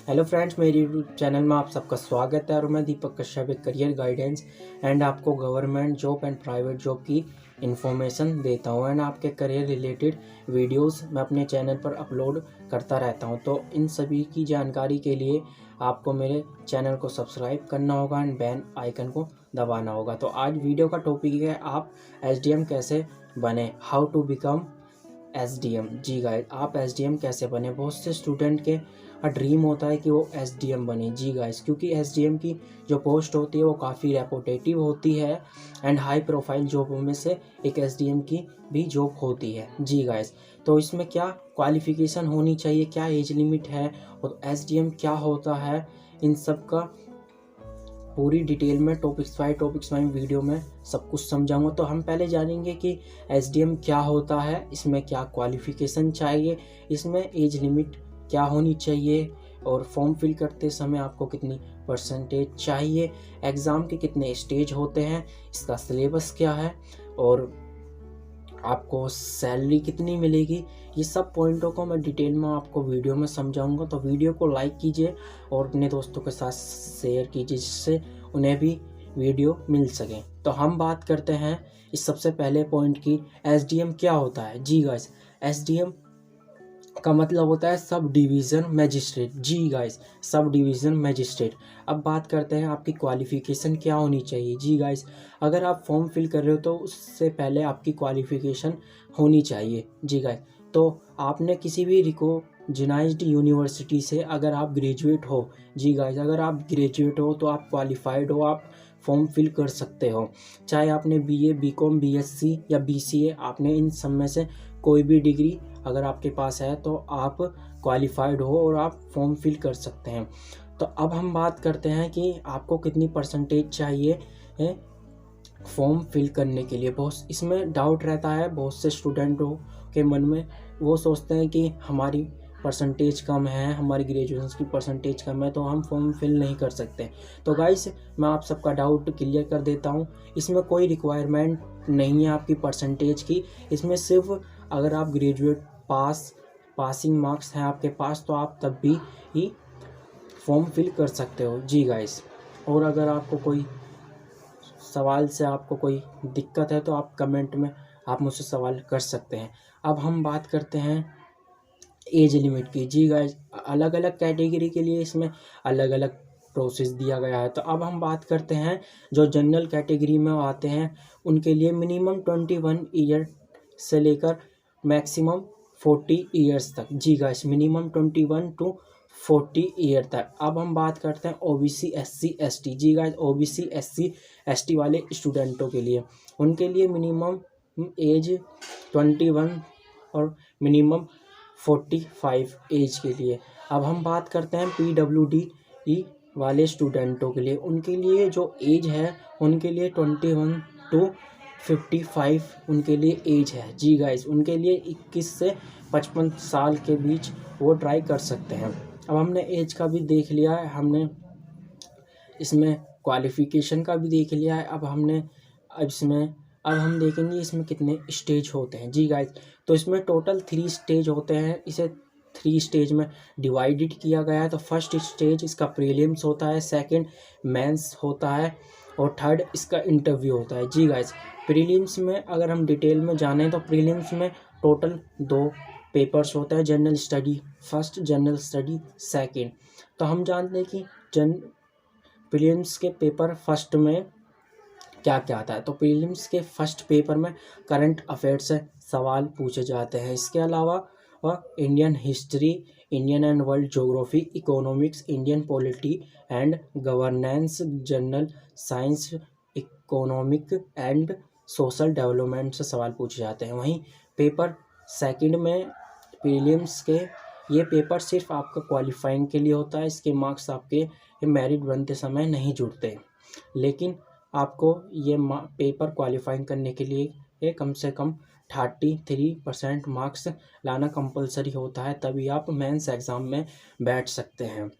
Hello friends, मेरे YouTube channel में आप सबका स्वागत है और मैं दीपक कश्यप एक करियर गाइडेंस एंड आपको government job and private job की इन्फॉर्मेशन देता हूँ एंड आपके करियर रिलेटेड वीडियोस मैं अपने चैनल पर अपलोड करता रहता हूँ। तो इन सभी की जानकारी के लिए आपको मेरे चैनल को सब्सक्राइब करना होगा एंड बेल आइकन को दबाना होगा। तो आज वीडियो का टॉपिक है आप SDM कैसे बने, हाउ टू बिकम SDM। जी गाइस, आप SDM कैसे बने। बहुत से स्टूडेंट के ड्रीम होता है कि वो SDM बने। जी गाइस, क्योंकि SDM की जो पोस्ट होती है वो काफ़ी रेपुटेटिव होती है एंड हाई प्रोफाइल जॉबों में से एक SDM की भी जॉब होती है। जी गाइस, तो इसमें क्या क्वालिफ़िकेशन होनी चाहिए, क्या एज लिमिट है और SDM क्या होता है, इन सब का पूरी डिटेल में टॉपिक्स वाइज वीडियो में सब कुछ समझाऊंगा। तो हम पहले जानेंगे कि SDM क्या होता है, इसमें क्या क्वालिफ़िकेशन चाहिए, इसमें एज लिमिट क्या होनी चाहिए और फॉर्म फिल करते समय आपको कितनी परसेंटेज चाहिए, एग्ज़ाम के कितने स्टेज होते हैं, इसका सिलेबस क्या है और आपको सैलरी कितनी मिलेगी। ये सब पॉइंटों को मैं डिटेल में आपको वीडियो में समझाऊंगा। तो वीडियो को लाइक कीजिए और अपने दोस्तों के साथ शेयर कीजिए जिससे उन्हें भी वीडियो मिल सके। तो हम बात करते हैं इस सबसे पहले पॉइंट की, SDM क्या होता है। जी गाइस, SDM का मतलब होता है सब डिवीज़न मैजिस्ट्रेट। जी गाइस, सब डिवीज़न मैजिस्ट्रेट। अब बात करते हैं आपकी क्वालिफ़िकेशन क्या होनी चाहिए। जी गाइस, अगर आप फॉर्म फिल कर रहे हो तो उससे पहले आपकी क्वालिफ़िकेशन होनी चाहिए। जी गाइस, तो आपने किसी भी रिकॉग्नाइज्ड यूनिवर्सिटी से अगर आप ग्रेजुएट हो, जी गाइस, अगर आप ग्रेजुएट हो तो आप क्वालिफाइड हो, आप फॉर्म फिल कर सकते हो। चाहे आपने BA BCom BSc या BCA, आपने इन सब में से कोई भी डिग्री अगर आपके पास है तो आप क्वालिफाइड हो और आप फॉर्म फिल कर सकते हैं। तो अब हम बात करते हैं कि आपको कितनी परसेंटेज चाहिए है फॉर्म फिल करने के लिए। बहुत इसमें डाउट रहता है बहुत से स्टूडेंटों के मन में, वो सोचते हैं कि हमारी परसेंटेज कम है, हमारी ग्रेजुएशन की परसेंटेज कम है तो हम फॉर्म फिल नहीं कर सकते। तो गाइस, मैं आप सबका डाउट क्लियर कर देता हूँ। इसमें कोई रिक्वायरमेंट नहीं है आपकी परसेंटेज की। इसमें सिर्फ अगर आप ग्रेजुएट पासिंग मार्क्स हैं आपके पास तो आप तब भी ही फॉर्म फिल कर सकते हो। जी गाइस, और अगर आपको कोई सवाल से आपको कोई दिक्कत है तो आप कमेंट में आप मुझसे सवाल कर सकते हैं। अब हम बात करते हैं एज लिमिट की। जी गाइस, अलग अलग कैटेगरी के लिए इसमें अलग अलग प्रोसेस दिया गया है। तो अब हम बात करते हैं जो जनरल कैटेगरी में आते हैं उनके लिए मिनिमम 21 ईयर से लेकर मैक्सिमम 40 ईयर्स तक। जी गाइस, मिनिमम 21 टू 40 ईयर तक। अब हम बात करते हैं OBC SC ST। जी गाइस, OBC SC ST वाले स्टूडेंटों के लिए, उनके लिए मिनिमम एज 21 और मिनिमम 45 एज के लिए। अब हम बात करते हैं PWD वाले स्टूडेंटों के लिए, उनके लिए जो एज है उनके लिए 21 टू 55 उनके लिए एज है। जी गाइस, उनके लिए 21 से 55 साल के बीच वो ट्राई कर सकते हैं। अब हमने एज का भी देख लिया है, हमने इसमें क्वालिफ़िकेशन का भी देख लिया है। अब हम देखेंगे इसमें कितने स्टेज होते हैं। जी गाइस, तो इसमें टोटल 3 स्टेज होते हैं। इसे 3 स्टेज में डिवाइडेड किया गया है। तो फर्स्ट स्टेज इसका प्रीलिम्स होता है, सेकंड मेंस होता है और थर्ड इसका इंटरव्यू होता है। जी गाइस, प्रीलिम्स में अगर हम डिटेल में जानें तो प्रीलिम्स में टोटल 2 पेपर्स होता है, general study first, general study second. तो हम जानते हैं कि प्रीलिम्स के पेपर फर्स्ट में क्या क्या आता है। तो प्रीलिम्स के फर्स्ट पेपर में करंट अफेयर्स से सवाल पूछे जाते हैं। इसके अलावा Indian history, Indian and world geography, economics, Indian polity and governance, general science, economic and social development से सवाल पूछे जाते हैं। वहीं पेपर सेकंड में प्रीलिम्स के ये पेपर सिर्फ आपका क्वालिफाइंग के लिए होता है। इसके मार्क्स आपके मेरिट बनते समय नहीं जुड़ते, लेकिन आपको ये पेपर क्वालिफाइंग करने के लिए कम से कम 33% मार्क्स लाना कंपलसरी होता है, तभी आप मेंस एग्ज़ाम में बैठ सकते हैं।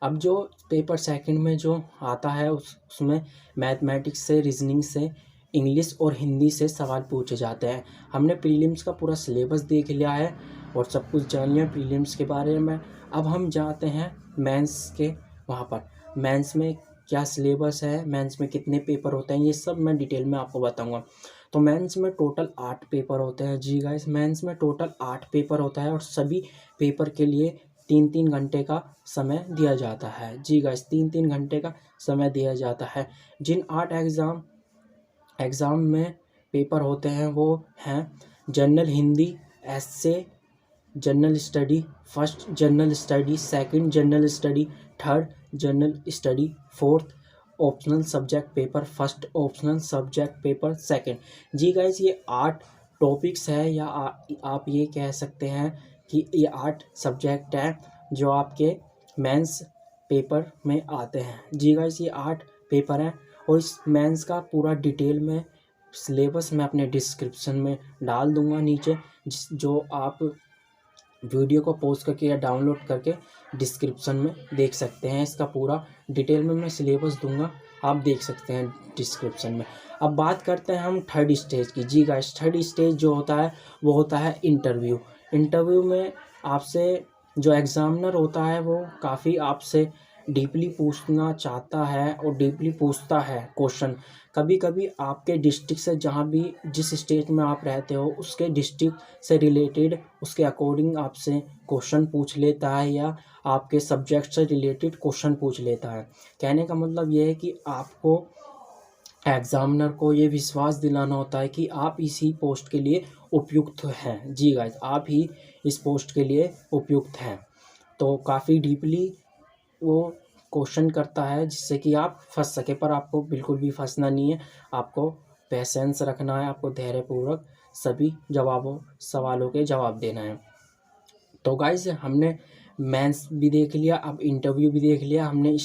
अब जो पेपर सेकंड में जो आता है उसमें मैथमेटिक्स से, रीजनिंग से, इंग्लिश और हिंदी से सवाल पूछे जाते हैं। हमने प्रीलिम्स का पूरा सिलेबस देख लिया है और सब कुछ जान लिया प्रीलिम्स के बारे में। अब हम जाते हैं मेंस के वहाँ पर। मेंस में क्या सिलेबस है, मेंस में कितने पेपर होते हैं, ये सब मैं डिटेल में आपको बताऊंगा। तो मेंस में टोटल 8 पेपर होते हैं जी गाइस, मेंस में टोटल 8 पेपर होता है और सभी पेपर के लिए 3-3 घंटे का समय दिया जाता है जी गाइस, 3-3 घंटे का समय दिया जाता है। जिन 8 एग्ज़ाम में पेपर होते हैं वो हैं general Hindi, essay, general study, first general study, second general study, third general study, fourth optional subject paper, first optional subject paper second. जी गाइस, ये 8 टॉपिक्स है या आप ये कह सकते हैं कि ये 8 सब्जेक्ट हैं जो आपके मेंस पेपर में आते हैं। जी गाइस, ये 8 पेपर हैं और इस मेंस का पूरा डिटेल में सिलेबस मैं अपने डिस्क्रिप्शन में डाल दूंगा नीचे, जो आप वीडियो को पॉज करके या डाउनलोड करके डिस्क्रिप्शन में देख सकते हैं। इसका पूरा डिटेल में मैं सिलेबस दूंगा, आप देख सकते हैं डिस्क्रिप्शन में। अब बात करते हैं हम थर्ड स्टेज की। जी गाइस, थर्ड स्टेज जो होता है वो होता है इंटरव्यू। इंटरव्यू में आपसे जो एग्ज़ामिनर होता है वो काफ़ी आपसे डीपली पूछना चाहता है और डीपली पूछता है क्वेश्चन। कभी कभी आपके डिस्ट्रिक्ट से, जहाँ भी जिस स्टेट में आप रहते हो उसके डिस्ट्रिक्ट से रिलेटेड, उसके अकॉर्डिंग आपसे क्वेश्चन पूछ लेता है या आपके सब्जेक्ट से रिलेटेड क्वेश्चन पूछ लेता है। कहने का मतलब ये है कि आपको एग्ज़ामिनर को ये विश्वास दिलाना होता है कि आप इसी पोस्ट के लिए उपयुक्त हैं। जी गाइस, आप ही इस पोस्ट के लिए उपयुक्त हैं। तो काफ़ी डीपली वो क्वेश्चन करता है जिससे कि आप फंस सके, पर आपको बिल्कुल भी फंसना नहीं है। आपको पेशेंस रखना है, आपको धैर्यपूर्वक सभी सवालों के जवाब देना है। तो गाइस, हमने मेंस भी देख लिया, अब इंटरव्यू भी देख लिया, हमने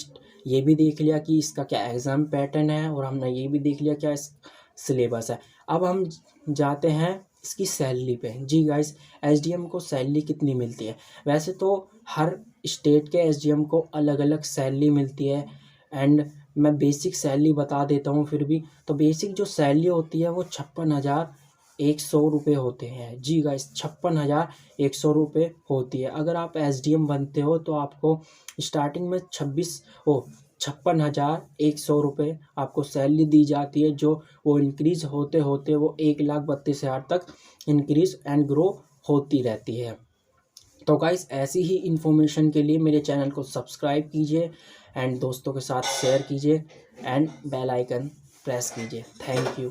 ये भी देख लिया कि इसका क्या एग्ज़ाम पैटर्न है और हमने ये भी देख लिया क्या इस सिलेबस है। अब हम जाते हैं इसकी सैलरी पे। जी गाइस, एसडीएम को सैलरी कितनी मिलती है? वैसे तो हर स्टेट के एसडीएम को अलग अलग सैलरी मिलती है एंड मैं बेसिक सैलरी बता देता हूँ फिर भी। तो बेसिक जो सैलरी होती है वो 56,100 रुपये होते हैं। जी गाइस, 56,100 रुपये होती है। अगर आप एसडीएम बनते हो तो आपको स्टार्टिंग में 56,100 रुपये आपको सैलरी दी जाती है, जो वो इंक्रीज़ होते होते वो 1,32,000 तक इंक्रीज़ एंड ग्रो होती रहती है। तो गाइस, ऐसी ही इन्फॉर्मेशन के लिए मेरे चैनल को सब्सक्राइब कीजिए एंड दोस्तों के साथ शेयर कीजिए एंड बेल आइकन प्रेस कीजिए। Thank you.